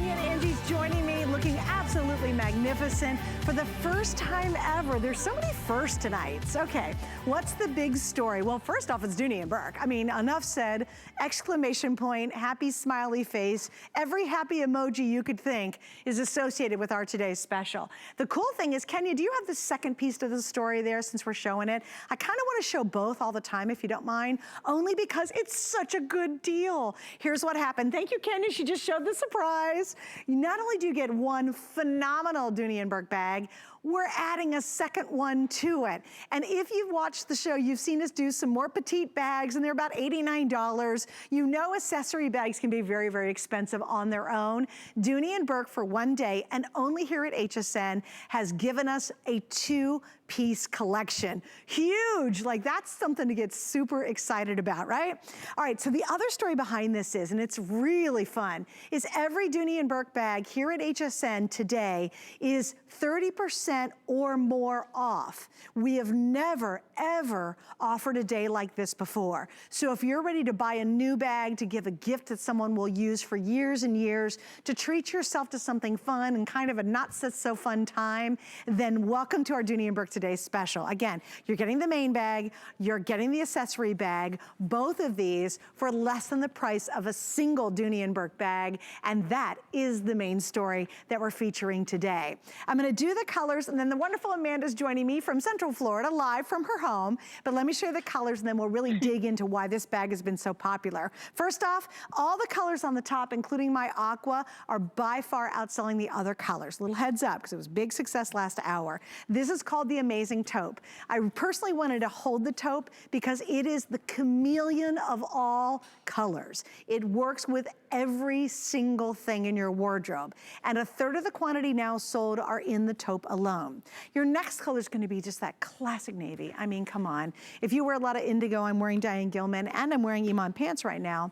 and Angie's joining me, looking absolutely magnificent for the first time ever. There's so many firsts tonight. Okay, what's the big story? Well, first off, it's Dooney Bourke. I mean, enough said, exclamation point, happy smiley face. Every happy emoji you could think is associated with our today's special. The cool thing is, Kenya, do you have the second piece to the story there since we're showing it? I kind of want to show both all the time, if you don't mind, only because it's such a good deal. Here's what happened. Thank you, Kenya. She just showed the surprise. Not only do you get one phenomenal Dooney Bourke bag, we're adding a second one to it. And if you've watched the show, you've seen us do some more petite bags, and they're about $89. You know accessory bags can be very, very expensive on their own. Dooney Bourke for one day, and only here at HSN, has given us a two-piece collection. Huge, like that's something to get super excited about, right? All right, so the other story behind this is, and it's really fun, is every Dooney Bourke bag here at HSN today is 30% or more off. We have never, ever offered a day like this before. So if you're ready to buy a new bag to give a gift that someone will use for years and years, to treat yourself to something fun and kind of a not so fun time, then welcome to our Dooney Bourke Today special. Again, you're getting the main bag, you're getting the accessory bag, both of these for less than the price of a single Dooney Bourke bag, and that is the main story that we're featuring today. I'm gonna do the colors, and then the wonderful Amanda's joining me from Central Florida, live from her home, but let me show you the colors, and then we'll really dig into why this bag has been so popular. First off, all the colors on the top, including my aqua, are by far outselling the other colors. Little heads up, because it was big success last hour. This is called the Amazing Taupe. I personally wanted to hold the taupe because it is the chameleon of all colors. It works with every single thing in your wardrobe. And a third of the quantity now sold are in the taupe alone. Your next color is gonna be just that classic navy. I mean, come on. If you wear a lot of indigo, I'm wearing Diane Gilman, and I'm wearing Iman pants right now.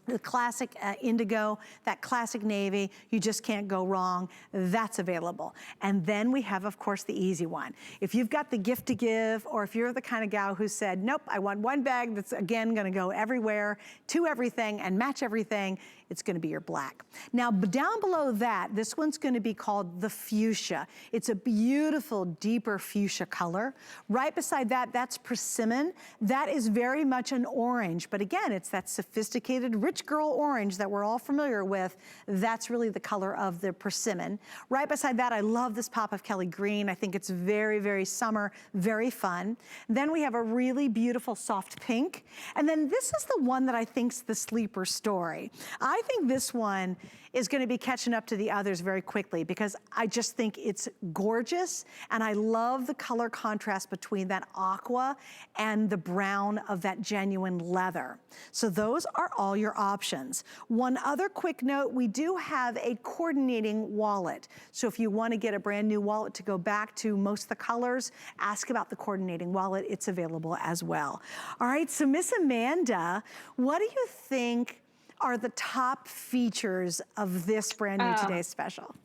The classic indigo, that classic navy, you just can't go wrong. That's available. And then we have, of course, the easy one. If you've got the gift to give, or if you're the kind of gal who said, nope, I want one bag that's, again, gonna go everywhere, to everything, and match everything, it's gonna be your black. Now, down below that, this one's gonna be called the fuchsia. It's a beautiful, deeper fuchsia color. Right beside that, that's persimmon. That is very much an orange, but again, it's that sophisticated, rich girl orange that we're all familiar with. That's really the color of the persimmon. Right beside that, I love this pop of Kelly green. I think it's very, very summer, very fun. Then we have a really beautiful soft pink. And then this is the one that I think's the sleeper story. I think this one is gonna be catching up to the others very quickly because I just think it's gorgeous, and I love the color contrast between that aqua and the brown of that genuine leather. So those are all your options. One other quick note, we do have a coordinating wallet. So if you wanna get a brand new wallet to go back to most of the colors, ask about the coordinating wallet. It's available as well. All right, so Miss Amanda, what do you think are the top features of this brand new Today's special?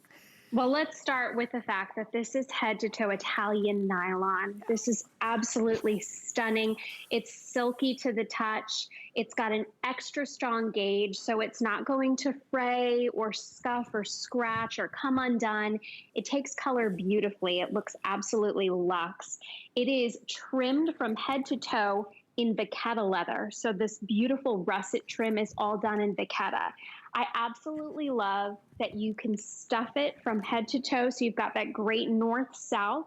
Well, let's start with the fact that this is head-to-toe Italian nylon. This is absolutely stunning. It's silky to the touch. It's got an extra strong gauge, so it's not going to fray or scuff or scratch or come undone. It takes color beautifully. It looks absolutely luxe. It is trimmed from head to toe in vachetta leather. So this beautiful russet trim is all done in vachetta. I absolutely love that you can stuff it from head to toe. So you've got that great north-south,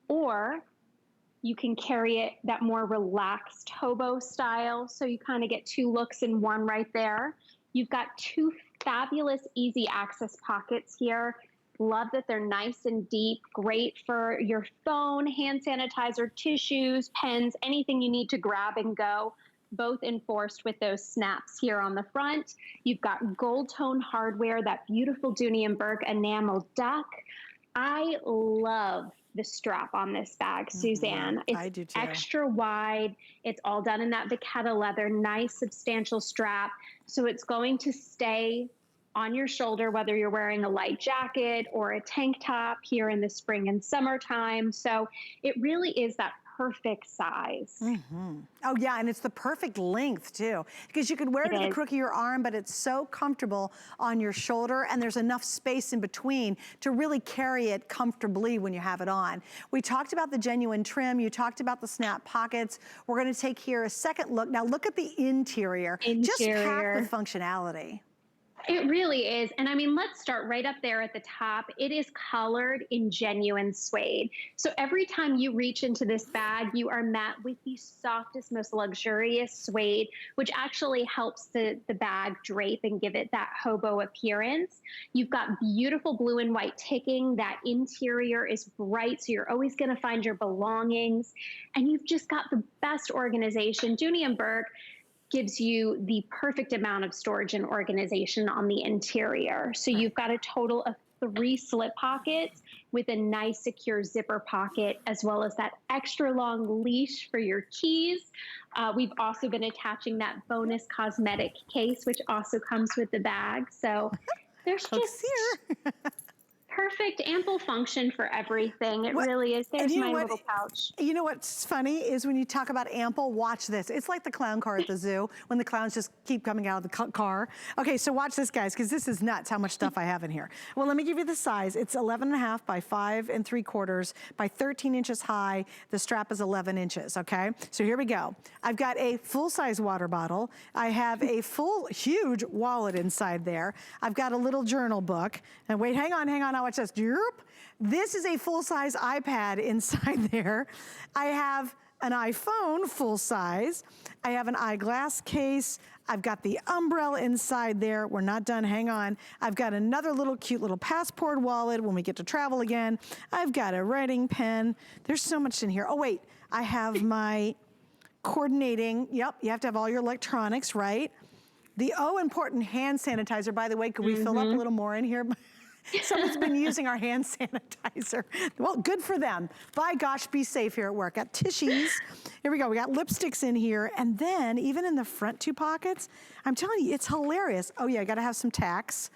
or you can carry it that more relaxed hobo style. So you kind of get two looks in one right there. You've got two fabulous easy access pockets here. Love that they're nice and deep, great for your phone, hand sanitizer, tissues, pens, anything you need to grab and go, both enforced with those snaps here on the front. You've got gold tone hardware, that beautiful Dooney Bourke enamel duck. I love the strap on this bag, Suzanne. I do It's too. extra wide. It's all done in that vachetta leather, nice substantial strap. So it's going to stay on your shoulder, whether you're wearing a light jacket or a tank top here in the spring and summertime. So it really is that perfect size. Oh yeah, and it's the perfect length too, because you could wear it to the crook of your arm, but it's so comfortable on your shoulder, and there's enough space in between to really carry it comfortably when you have it on. We talked about the genuine trim, you talked about the snap pockets. We're gonna take here a second look. Now look at the interior. Just packed with functionality. It really is. And I mean, let's start right up there at the top. It is colored in genuine suede. So every time you reach into this bag, you are met with the softest, most luxurious suede, which actually helps the bag drape and give it that hobo appearance. You've got beautiful blue and white ticking. That interior is bright, so you're always going to find your belongings. And you've just got the best organization. Dooney Bourke gives you the perfect amount of storage and organization on the interior. So you've got a total of 3 slip pockets with a nice secure zipper pocket, as well as that extra long leash for your keys. We've also been attaching that bonus cosmetic case, which also comes with the bag. So there's just perfect, ample function for everything. It really is. There's my little pouch. You know what's funny is when you talk about ample, watch this. It's like the clown car at the zoo when the clowns just keep coming out of the car. Okay, so watch this, guys, because this is nuts how much stuff I have in here. Well, let me give you the size. It's 11.5 by 5 3/4 by 13 inches high. The strap is 11 inches, okay? So here we go. I've got a full-size water bottle. I have a full, huge wallet inside there. I've got a little journal book. And wait, hang on, I'll watch this. This is a full-size iPad inside there. I have an iPhone full size. I have an eyeglass case. I've got the umbrella inside there. We're not done, hang on. I've got another little cute little passport wallet when we get to travel again. I've got a writing pen. There's so much in here. Oh wait, I have my coordinating. Yep, you have to have all your electronics, right? The important hand sanitizer, by the way, could we fill up a little more in here? Someone's been using our hand sanitizer. Well, good for them. By gosh, be safe here at work. Got tissues. Here we go. We got lipsticks in here. And then even in the front 2 pockets, I'm telling you, it's hilarious. Oh yeah, I gotta have some tacks.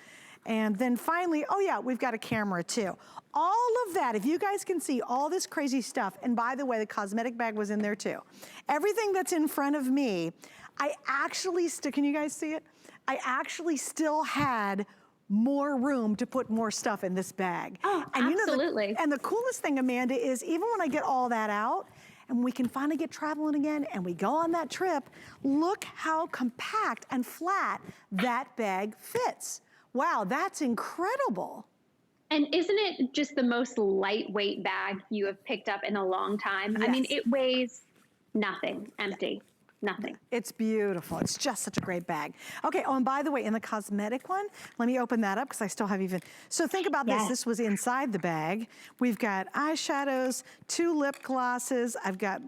And then finally, oh yeah, we've got a camera too. All of that, if you guys can see all this crazy stuff, and by the way, the cosmetic bag was in there too. Everything that's in front of me, I actually can you guys see it? I actually still had more room to put more stuff in this bag. Oh, and absolutely. You know, and the coolest thing, Amanda, is even when I get all that out and we can finally get traveling again and we go on that trip, look how compact and flat that bag fits. Wow, that's incredible. And isn't it just the most lightweight bag you have picked up in a long time? Yes. I mean, it weighs nothing, empty. Nothing. It's beautiful. It's just such a great bag. Okay, oh, and by the way, in the cosmetic one, let me open that up because I still have even, so think about this. This was inside the bag. We've got eyeshadows, 2 lip glosses. I've got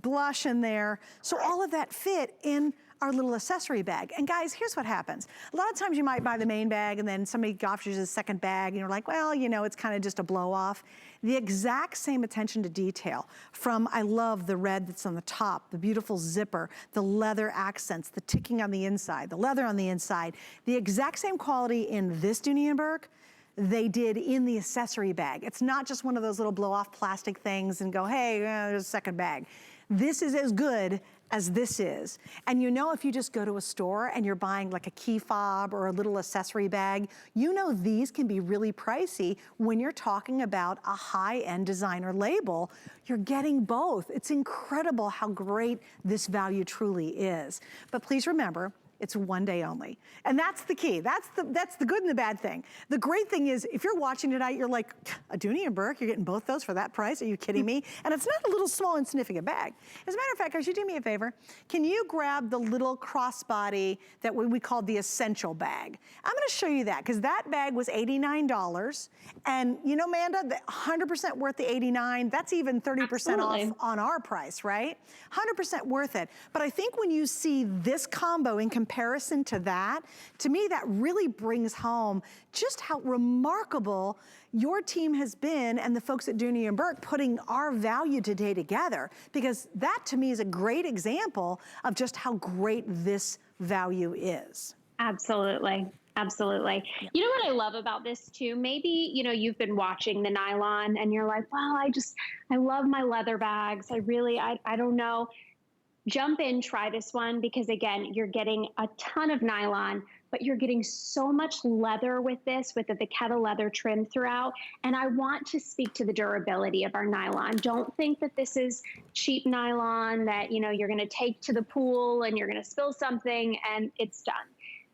blush in there. So all of that fit in our little accessory bag. And guys, here's what happens. A lot of times you might buy the main bag and then somebody offers you a second bag and you're like, well, you know, it's kind of just a blow off. The exact same attention to detail from, I love the red that's on the top, the beautiful zipper, the leather accents, the ticking on the inside, the leather on the inside, the exact same quality in this Dooney Bourke they did in the accessory bag. It's not just one of those little blow off plastic things and go, hey, there's a second bag. This is as good as this is. And you know, if you just go to a store and you're buying like a key fob or a little accessory bag, you know these can be really pricey when you're talking about a high-end designer label. You're getting both. It's incredible how great this value truly is. But please remember, it's one day only. And that's the key. That's the good and the bad thing. The great thing is, if you're watching tonight, you're like, a Dooney Bourke, you're getting both those for that price? Are you kidding me? And it's not a little small insignificant bag. As a matter of fact, guys, you do me a favor. Can you grab the little crossbody that we call the essential bag? I'm gonna show you that, because that bag was $89. And you know, Amanda, 100% worth the $89. That's even 30% off on our price, right? 100% worth it. But I think when you see this combo in comparison to that, to me, that really brings home just how remarkable your team has been and the folks at Dooney Bourke putting our value today together, because that to me is a great example of just how great this value is. Absolutely. Absolutely. Yep. You know what I love about this too? Maybe, you know, you've been watching the nylon and you're like, well, I love my leather bags. I don't know. Jump in, try this one, because again, you're getting a ton of nylon, but you're getting so much leather with this, with the vachetta leather trim throughout. And I want to speak to the durability of our nylon. Don't think that this is cheap nylon that, you know, you're going to take to the pool and you're going to spill something and it's done.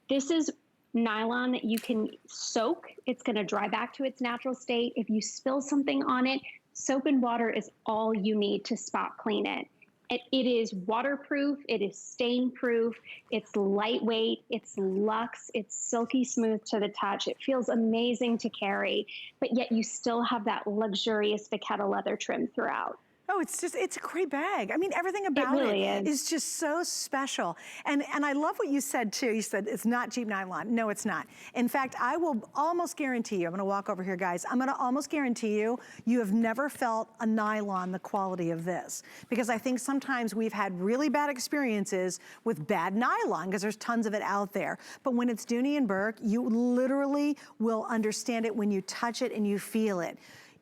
This is nylon that you can soak. It's going to dry back to its natural state. If you spill something on it, soap and water is all you need to spot clean it. It is waterproof, it is stain proof, it's lightweight, it's luxe, it's silky smooth to the touch. It feels amazing to carry, but yet you still have that luxurious vachetta leather trim throughout. Oh, it's a great bag. I mean, everything about really it is just so special. And I love what you said too. You said it's not cheap nylon. No, it's not. In fact, I will almost guarantee you, I'm gonna walk over here, guys. I'm gonna almost guarantee you, you have never felt a nylon the quality of this. Because I think sometimes we've had really bad experiences with bad nylon, because there's tons of it out there. But when it's Dooney and Bourke, you literally will understand it when you touch it and you feel it.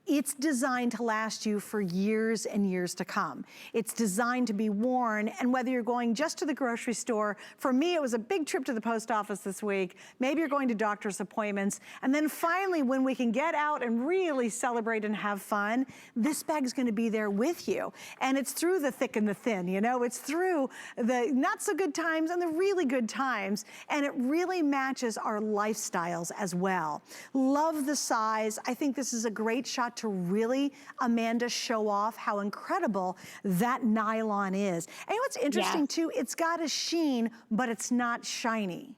It's designed to last you for years and years to come. It's designed to be worn, and whether you're going just to the grocery store, for me it was a big trip to the post office this week, maybe you're going to doctor's appointments, and then finally when we can get out and really celebrate and have fun, this bag's gonna be there with you. And it's through the thick and the thin, you know? It's through the not so good times and the really good times, and it really matches our lifestyles as well. Love the size. I think this is a great shot to really, Amanda, show off how incredible that nylon is. And what's interesting too, it's got a sheen, but it's not shiny.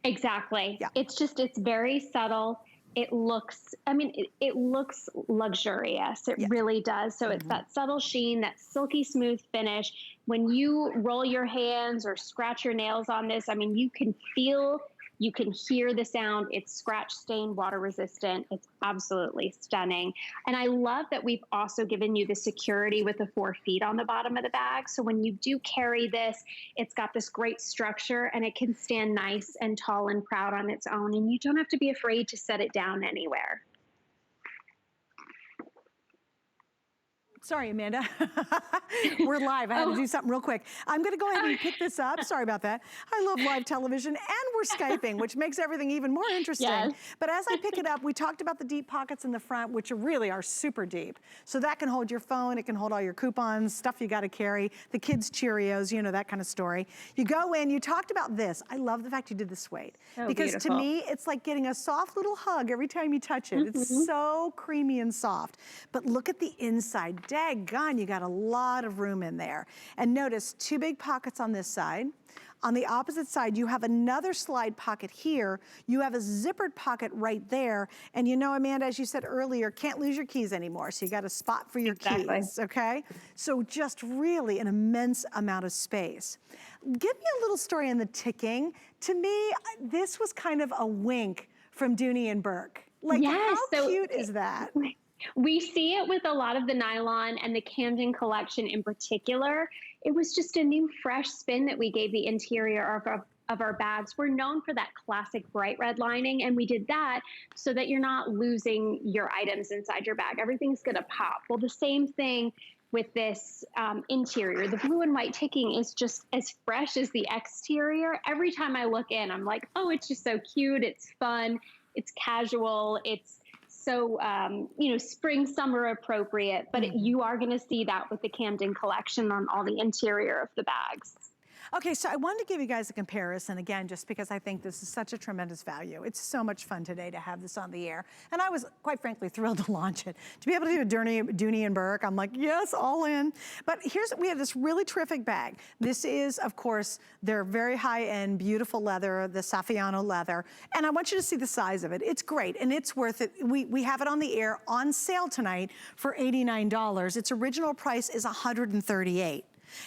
Exactly. Yeah. It's very subtle. It looks, I mean, it looks luxurious. It really does. So it's that subtle sheen, that silky smooth finish. When you roll your hands or scratch your nails on this, I mean, you can feel, you can hear the sound. It's scratch, stain, water resistant. It's absolutely stunning. And I love that we've also given you the security with the 4 feet on the bottom of the bag. So when you do carry this, it's got this great structure and it can stand nice and tall and proud on its own. And you don't have to be afraid to set it down anywhere. Sorry, Amanda. We're live. I had to do something real quick. I'm going to go ahead and pick this up. Sorry about that. I love live television, and we're Skyping, which makes everything even more interesting. Yes. But as I pick it up, we talked about the deep pockets in the front, which really are super deep. So that can hold your phone. It can hold all your coupons, stuff you got to carry, the kids' Cheerios, you know, that kind of story. You go in. You talked about this. I love the fact you did the suede. So because beautiful. to me, it's like getting a soft little hug every time you touch it. It's so creamy and soft. But look at the inside. Daggone, you got a lot of room in there. And notice 2 big pockets on this side. On the opposite side, you have another slide pocket here. You have a zippered pocket right there. And you know, Amanda, as you said earlier, can't lose your keys anymore. So you got a spot for your keys, okay? So just really an immense amount of space. Give me a little story on the ticking. To me, this was kind of a wink from Dooney and Bourke. Like, Yes, how cute is that? We see it with a lot of the nylon and the Camden collection in particular. It was just a new, fresh spin that we gave the interior of our bags. We're known for that classic bright red lining, and we did that so that you're not losing your items inside your bag. Everything's gonna pop. Well, the same thing with this interior. The blue and white ticking is just as fresh as the exterior. Every time I look in, I'm like, oh, it's just so cute. It's fun. It's casual. It's so, you know, spring, summer appropriate, but you are going to see that with the Camden collection on all the interior of the bags. Okay, so I wanted to give you guys a comparison again, just because I think this is such a tremendous value. It's so much fun today to have this on the air. And I was, quite frankly, thrilled to launch it. To be able to do a Dooney and Bourke, I'm like, yes, all in. But we have this really terrific bag. This is, of course, their very high-end, beautiful leather, the Saffiano leather. And I want you to see the size of it. It's great, and it's worth it. We have it on the air on sale tonight for $89. Its original price is $138.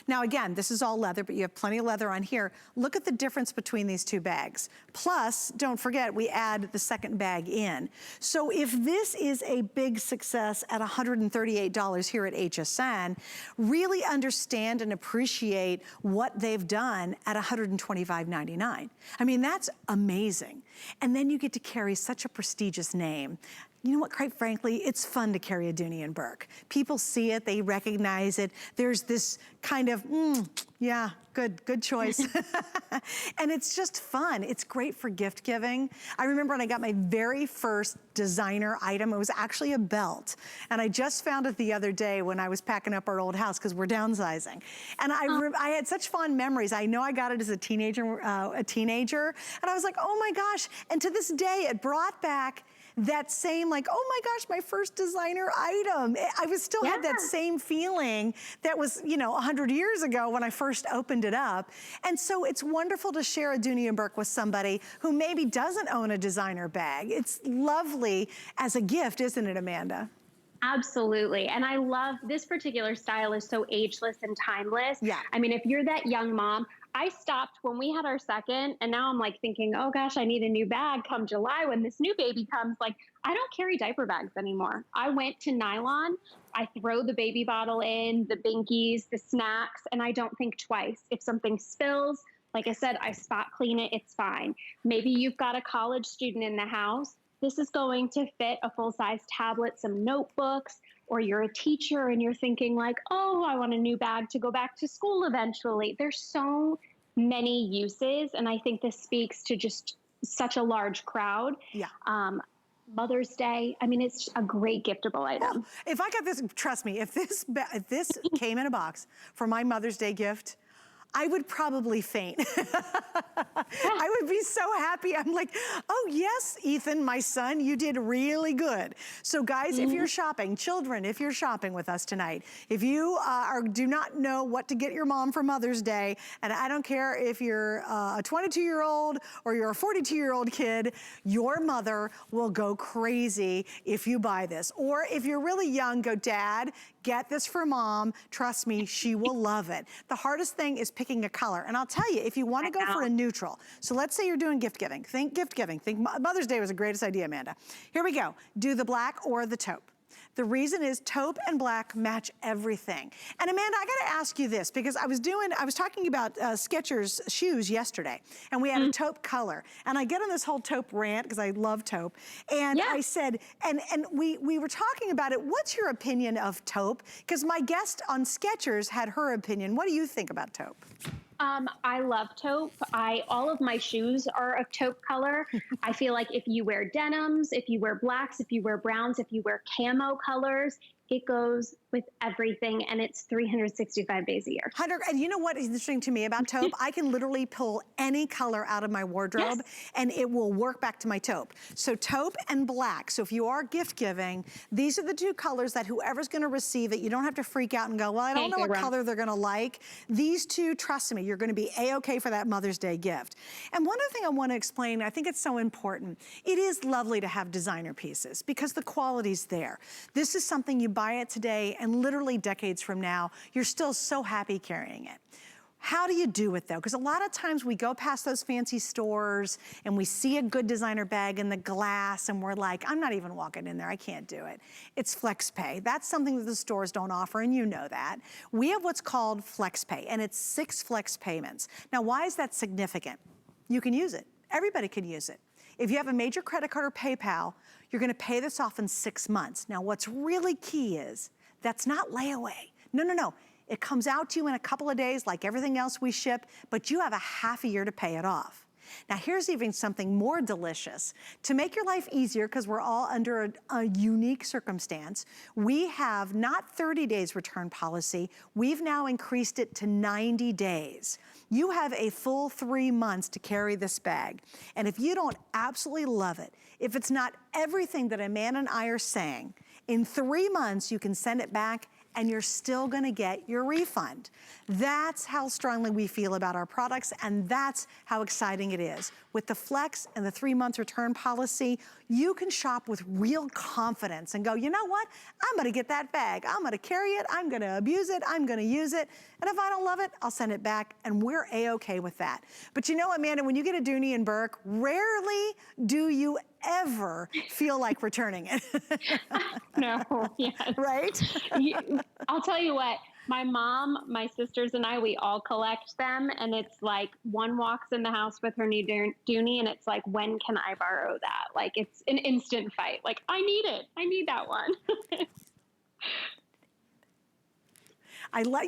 Now again, this is all leather, but you have plenty of leather on here. Look at the difference between these two bags. Plus, don't forget, we add the second bag in. So if this is a big success at $138 here at HSN, really understand and appreciate what they've done at $125.99. I mean, that's amazing. And then you get to carry such a prestigious name. You know what, quite frankly, it's fun to carry a Dooney & Bourke. People see it, they recognize it. There's this kind of, yeah, good choice. And it's just fun. It's great for gift giving. I remember when I got my very first designer item, it was actually a belt. And I just found it the other day when I was packing up our old house because we're downsizing. And I had such fond memories. I know I got it as a teenager, and I was like, oh my gosh. And to this day, it brought back that same like, oh my gosh, my first designer item. I was still had that same feeling that was, you know, 100 years ago when I first opened it up. And so it's wonderful to share a Dooney & Bourke with somebody who maybe doesn't own a designer bag. It's lovely as a gift, isn't it, Amanda? Absolutely. And I love this particular style is so ageless and timeless. Yeah. I mean, if you're that young mom, I stopped when we had our second, and now I'm like thinking, oh gosh, I need a new bag come July when this new baby comes. Like, I don't carry diaper bags anymore. I went to nylon. I throw the baby bottle in, the binkies, the snacks, and I don't think twice. If something spills, like I said, I spot clean it, it's fine. Maybe you've got a college student in the house. This is going to fit a full-size tablet, some notebooks, or you're a teacher and you're thinking like, oh, I want a new bag to go back to school eventually. There's so many uses, and I think this speaks to just such a large crowd. Yeah. Mother's Day, I mean, it's a great giftable item. Well, if I got this, trust me, if this came in a box for my Mother's Day gift, I would probably faint. I would be so happy. I'm like, oh yes, Ethan, my son, you did really good. So guys, if you're shopping, children, if you're shopping with us tonight, if you do not know what to get your mom for Mother's Day, and I don't care if you're a 22-year-old or you're a 42-year-old kid, your mother will go crazy if you buy this. Or if you're really young, go, Dad, get this for Mom. Trust me, she will love it. The hardest thing is picking a color. And I'll tell you, if you want to go for a neutral, so let's say you're doing gift giving. Think gift giving. Think Mother's Day was the greatest idea, Amanda. Here we go. Do the black or the taupe. The reason is taupe and black match everything. And Amanda, I gotta ask you this, because I was talking about Skechers shoes yesterday, and we had a taupe color. And I get on this whole taupe rant, because I love taupe. And I said, and we were talking about it, what's your opinion of taupe? Because my guest on Skechers had her opinion. What do you think about taupe? I love taupe. All of my shoes are of taupe color. I feel like if you wear denims, if you wear blacks, if you wear browns, if you wear camo colors, it goes with everything, and it's 365 days a year. Hunter, and you know what is interesting to me about taupe? I can literally pull any color out of my wardrobe and it will work back to my taupe. So taupe and black. So if you are gift giving, these are the two colors that whoever's gonna receive it, you don't have to freak out and go, well, I don't know what color they're gonna like. These two, trust me, you're gonna be A-okay for that Mother's Day gift. And one other thing I wanna explain, I think it's so important. It is lovely to have designer pieces because the quality's there. This is something you buy it today and literally decades from now, you're still so happy carrying it. How do you do it though? Because a lot of times we go past those fancy stores and we see a good designer bag in the glass and we're like, I'm not even walking in there, I can't do it. It's flex pay. That's something that the stores don't offer, and you know that. We have what's called flex pay, and it's 6 flex payments. Now, why is that significant? You can use it. Everybody can use it. If you have a major credit card or PayPal, you're gonna pay this off in 6 months. Now, what's really key is that's not layaway. No, no, no. It comes out to you in a couple of days like everything else we ship, but you have a half a year to pay it off. Now, here's even something more delicious. To make your life easier, because we're all under a unique circumstance, we have not 30 days return policy, we've now increased it to 90 days. You have a full 3 months to carry this bag. And if you don't absolutely love it, if it's not everything that Amanda and I are saying, in 3 months you can send it back and you're still gonna get your refund. That's how strongly we feel about our products, and that's how exciting it is. With the Flex and the 3-month return policy, you can shop with real confidence and go, you know what? I'm gonna get that bag. I'm gonna carry it, I'm gonna abuse it, I'm gonna use it, and if I don't love it, I'll send it back, and we're A-okay with that. But you know, Amanda, when you get a Dooney and Bourke, rarely do you ever feel like returning it. No, yes. Right? I'll tell you what, my mom, my sisters, and I, we all collect them, and it's like one walks in the house with her new Dooney, and it's like, when can I borrow that? Like, it's an instant fight. Like, I need it. I need that one.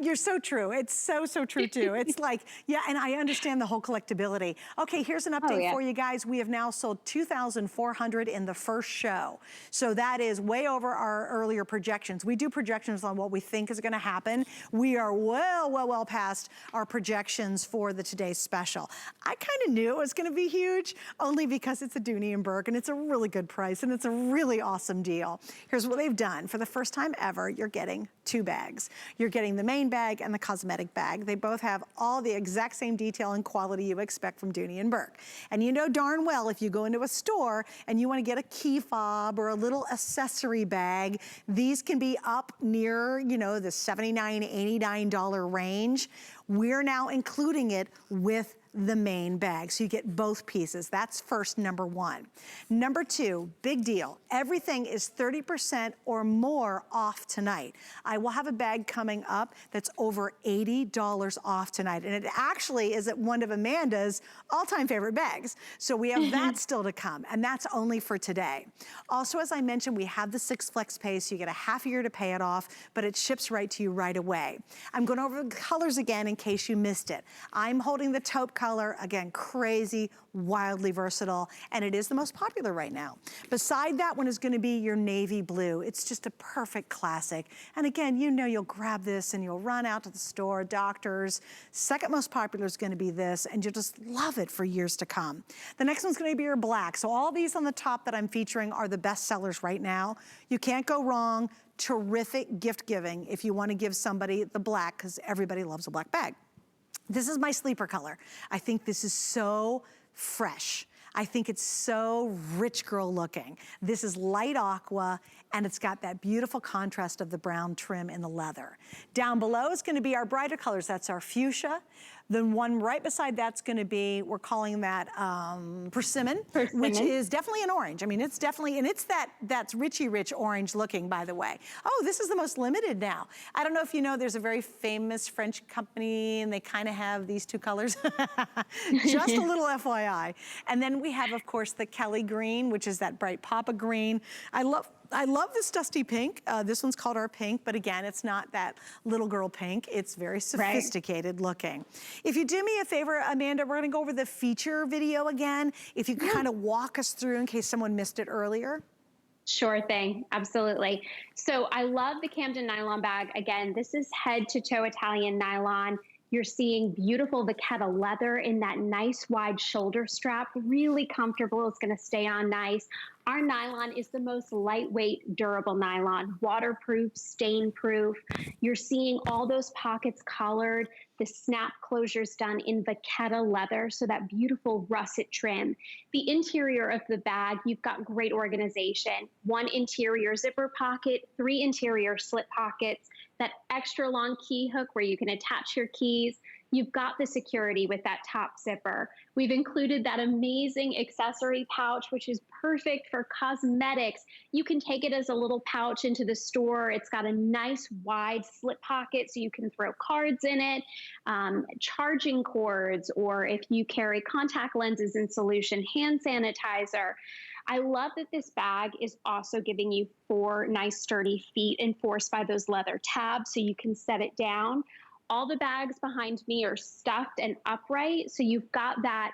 You're so true. It's so true too. It's like, yeah, and I understand the whole collectability. Okay, here's an update for you guys. We have now sold 2,400 in the first show. So that is way over our earlier projections. We do projections on what we think is gonna happen. We are well past our projections for the today's special. I kind of knew it was gonna be huge, only because it's a Dooney and Bourke and it's a really good price and it's a really awesome deal. Here's what they've done. For the first time ever, you're getting 2 bags. You're getting the main bag and the cosmetic bag. They both have all the exact same detail and quality you expect from Dooney and Bourke. And you know darn well, if you go into a store and you want to get a key fob or a little accessory bag, these can be up near, you know, the $79, $89 range. We're now including it with the main bag, so you get both pieces. That's first, number one. Number two, big deal. Everything is 30% or more off tonight. I will have a bag coming up that's over $80 off tonight, and it actually is at one of Amanda's all-time favorite bags. So we have that still to come, and that's only for today. Also, as I mentioned, we have the 6 flex pay, so you get a half year to pay it off, but it ships right to you right away. I'm going over the colors again in case you missed it. I'm holding the taupe color, again, crazy, wildly versatile, and it is the most popular right now. Beside that one is gonna be your navy blue. It's just a perfect classic. And again, you know you'll grab this and you'll run out to the store, doctors. Second most popular is gonna be this, and you'll just love it for years to come. The next one's gonna be your black. So all these on the top that I'm featuring are the best sellers right now. You can't go wrong. Terrific gift giving if you wanna give somebody the black, because everybody loves a black bag. This is my sleeper color. I think this is so fresh. I think it's so rich girl looking. This is light aqua, and it's got that beautiful contrast of the brown trim in the leather. Down below is gonna be our brighter colors. That's our fuchsia. The one right beside that's gonna be, we're calling that persimmon, which is definitely an orange. I mean, it's definitely, and it's that's richy rich orange looking, by the way. Oh, this is the most limited now. I don't know if you know, there's a very famous French company, and they kind of have these 2 colors. Just a little FYI. And then we have, of course, the Kelly green, which is that bright Papa green. I love this dusty pink. This one's called our pink, but again, it's not that little girl pink. It's very sophisticated looking. If you do me a favor, Amanda, we're gonna go over the feature video again. If you could kind of walk us through in case someone missed it earlier. Sure thing, absolutely. So I love the Camden Nylon bag. Again, this is head to toe Italian nylon. You're seeing beautiful vachetta leather in that nice wide shoulder strap, really comfortable. It's gonna stay on nice. Our nylon is the most lightweight, durable nylon, waterproof, stain-proof. You're seeing all those pockets collared, the snap closures done in vachetta leather, so that beautiful russet trim. The interior of the bag, you've got great organization. 1 interior zipper pocket, 3 interior slip pockets, that extra long key hook where you can attach your keys. You've got the security with that top zipper. We've included that amazing accessory pouch, which is perfect for cosmetics. You can take it as a little pouch into the store. It's got a nice wide slip pocket so you can throw cards in it, charging cords, or if you carry contact lenses in solution, hand sanitizer. I love that this bag is also giving you 4 nice sturdy feet enforced by those leather tabs so you can set it down. All the bags behind me are stuffed and upright, so you've got that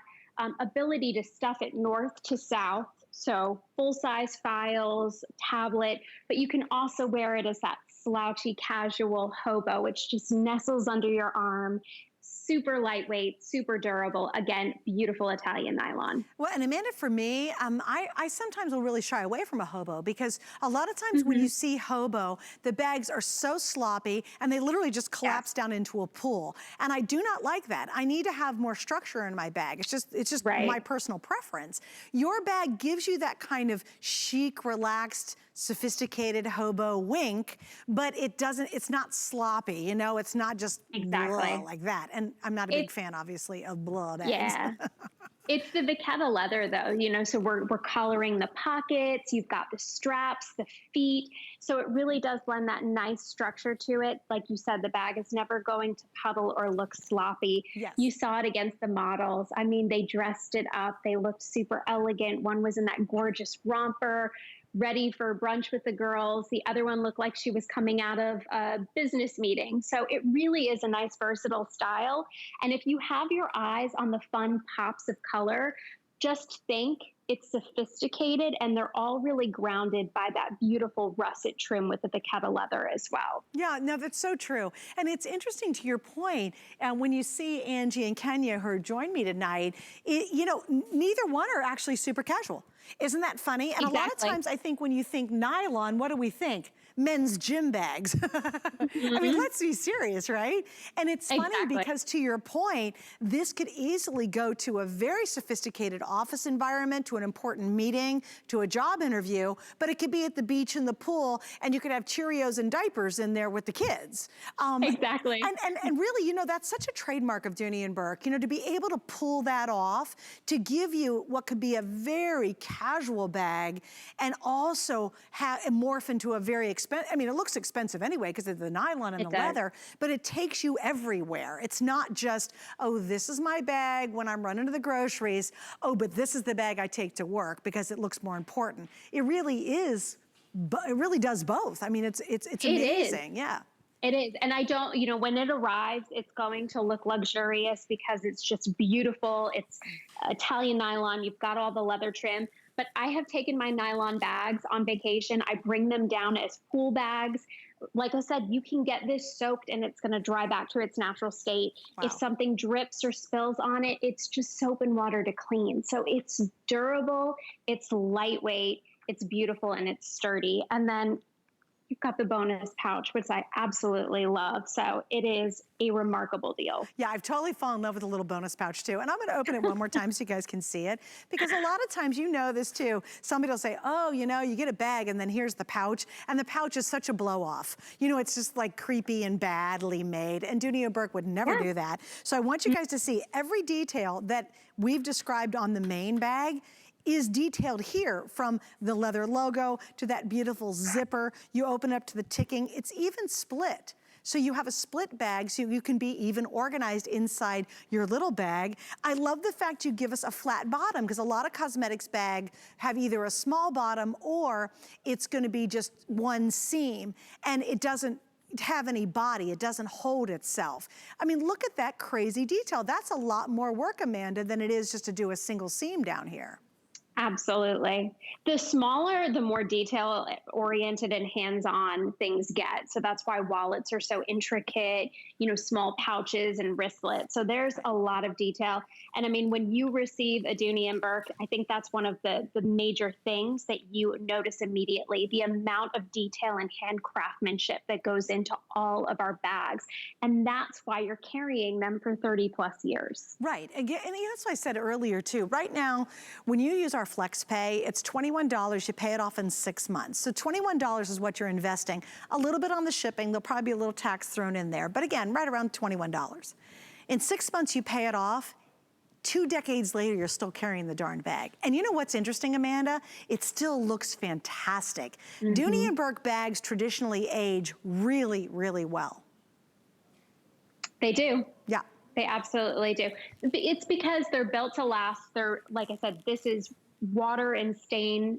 ability to stuff it north to south, so full-size files, tablet, but you can also wear it as that slouchy casual hobo, which just nestles under your arm. super lightweight, super durable. Again, beautiful Italian nylon. Well, and Amanda, for me, I sometimes will really shy away from a hobo because a lot of times when you see hobo, the bags are so sloppy and they literally just collapse down into a pool. And I do not like that. I need to have more structure in my bag. It's just my personal preference. Your bag gives you that kind of chic, relaxed, sophisticated hobo wink, but it's not sloppy, you know, it's not just blah, like that. And I'm not a big fan, obviously, of blah bags. Yeah. It's the vachetta leather though, you know, so we're collaring the pockets, you've got the straps, the feet. So it really does lend that nice structure to it. Like you said, the bag is never going to puddle or look sloppy. Yes. You saw it against the models. I mean, they dressed it up. They looked super elegant. One was in that gorgeous romper, ready for brunch with the girls. The other one looked like she was coming out of a business meeting. So it really is a nice, versatile style. And if you have your eyes on the fun pops of color, just think it's sophisticated and they're all really grounded by that beautiful russet trim with the vachetta leather as well. Yeah, no, that's so true. And it's interesting to your point, when you see Angie and Kenya who joined me tonight, you know, neither one are actually super casual. Isn't that funny? And a lot of times I think when you think nylon, what do we think? Men's gym bags. I mean, let's be serious, right? And it's funny because to your point, this could easily go to a very sophisticated office environment, to an important meeting, to a job interview, but it could be at the beach in the pool and you could have Cheerios and diapers in there with the kids. And really, you know, that's such a trademark of Dooney and Bourke, you know, to be able to pull that off, to give you what could be a very casual bag and also morph into a very expensive, I mean, it looks expensive anyway because of the nylon and the leather, but it takes you everywhere. It's not just, oh, this is my bag when I'm running to the groceries. Oh, but this is the bag I take to work because it looks more important. It really is, it really does both. I mean, it's amazing. Yeah. It is. And I don't, you know, when it arrives, it's going to look luxurious because it's just beautiful. It's Italian nylon. You've got all the leather trim. But I have taken my nylon bags on vacation. I bring them down as pool bags. Like I said, you can get this soaked and it's going to dry back to its natural state. Wow. If something drips or spills on it, it's just soap and water to clean. So it's durable, it's lightweight, it's beautiful, and it's sturdy. And then you've got the bonus pouch, which I absolutely love. So it is a remarkable deal. Yeah, I've totally fallen in love with the little bonus pouch too. And I'm gonna open it one more time so you guys can see it. Because a lot of times, you know this too, somebody will say, oh, you know, you get a bag and then here's the pouch. And the pouch is such a blow off. You know, it's just like creepy and badly made. And Dooney and Bourke would never do that. So I want you guys to see every detail that we've described on the main bag is detailed here, from the leather logo to that beautiful zipper. You open up to the ticking. It's even split. So you have a split bag so you can be even organized inside your little bag. I love the fact you give us a flat bottom because a lot of cosmetics bags have either a small bottom or it's gonna be just one seam and it doesn't have any body, it doesn't hold itself. I mean, look at that crazy detail. That's a lot more work, Amanda, than it is just to do a single seam down here. Absolutely. The smaller, the more detail-oriented and hands-on things get. So that's why wallets are so intricate, you know, small pouches and wristlets. So there's a lot of detail. And I mean, when you receive a Dooney and Bourke, I think that's one of the major things that you notice immediately, the amount of detail and hand craftsmanship that goes into all of our bags. And that's why you're carrying them for 30 plus years. Right. Again, and that's what I said earlier too. Right now, when you use our Flex Pay, it's $21. You pay it off in 6 months. So $21 is what you're investing. A little bit on the shipping. There'll probably be a little tax thrown in there. But again, right around $21. In 6 months, you pay it off. 2 decades later, you're still carrying the darn bag. And you know what's interesting, Amanda? It still looks fantastic. Dooney and Bourke bags traditionally age really, really well. They do. Yeah. They absolutely do. It's because they're built to last. They're, like I said, this is water and stain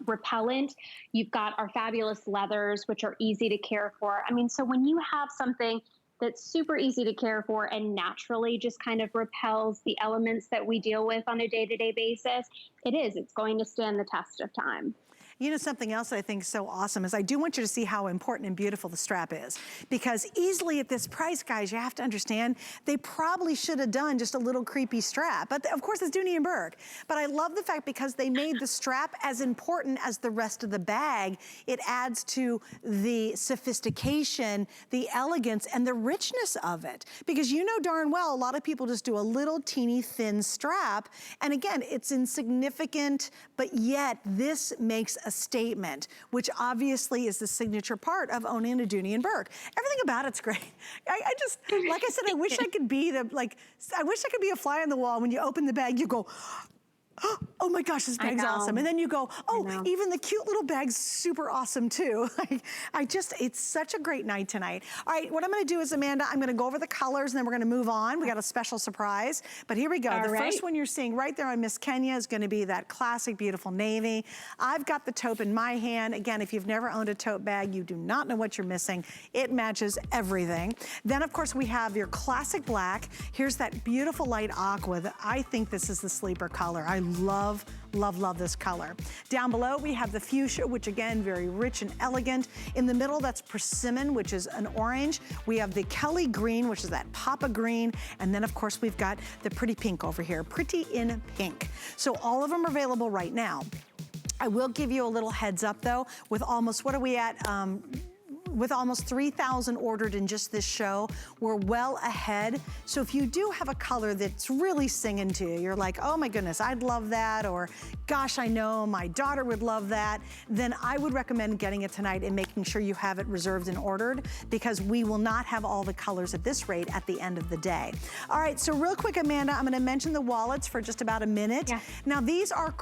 repellent. You've got our fabulous leathers, which are easy to care for. I mean, so when you have something that's super easy to care for and naturally just kind of repels the elements that we deal with on a day-to-day basis, it's going to stand the test of time. You know, something else that I think is so awesome is I do want you to see how important and beautiful the strap is, because easily at this price, guys, you have to understand, they probably should have done just a little creepy strap. But of course, it's Dooney and Bourke. But I love the fact because they made the strap as important as the rest of the bag. It adds to the sophistication, the elegance, and the richness of it. Because you know darn well, a lot of people just do a little teeny thin strap. And again, it's insignificant, but yet this makes a statement, which obviously is the signature part of owning a Dooney and Bourke. Everything about it's great. I just, like I said, I wish I could be the, I wish I could be a fly on the wall. When you open the bag, you go, oh my gosh, this bag's awesome. And then you go, oh, even the cute little bag's super awesome too. It's such a great night tonight. All right, what I'm gonna do is, Amanda, I'm gonna go over the colors and then we're gonna move on. We got a special surprise, but here we go. The first one you're seeing right there on Miss Kenya is gonna be that classic, beautiful navy. I've got the taupe in my hand. Again, if you've never owned a tote bag, you do not know what you're missing. It matches everything. Then of course we have your classic black. Here's that beautiful light aqua. I think this is the sleeper color. I love, love, love this color. Down below, we have the fuchsia, which again, very rich and elegant. In the middle, that's persimmon, which is an orange. We have the Kelly green, which is that Papa green. And then of course, we've got the pretty pink over here, pretty in pink. So all of them are available right now. I will give you a little heads up though, with almost, what are we at? With almost 3,000 ordered in just this show, we're well ahead. So if you do have a color that's really singing to you, you're like, oh my goodness, I'd love that, or gosh, I know my daughter would love that, then I would recommend getting it tonight and making sure you have it reserved and ordered, because we will not have all the colors at this rate at the end of the day. All right, so real quick, Amanda, I'm gonna mention the wallets for just about a minute. Now these are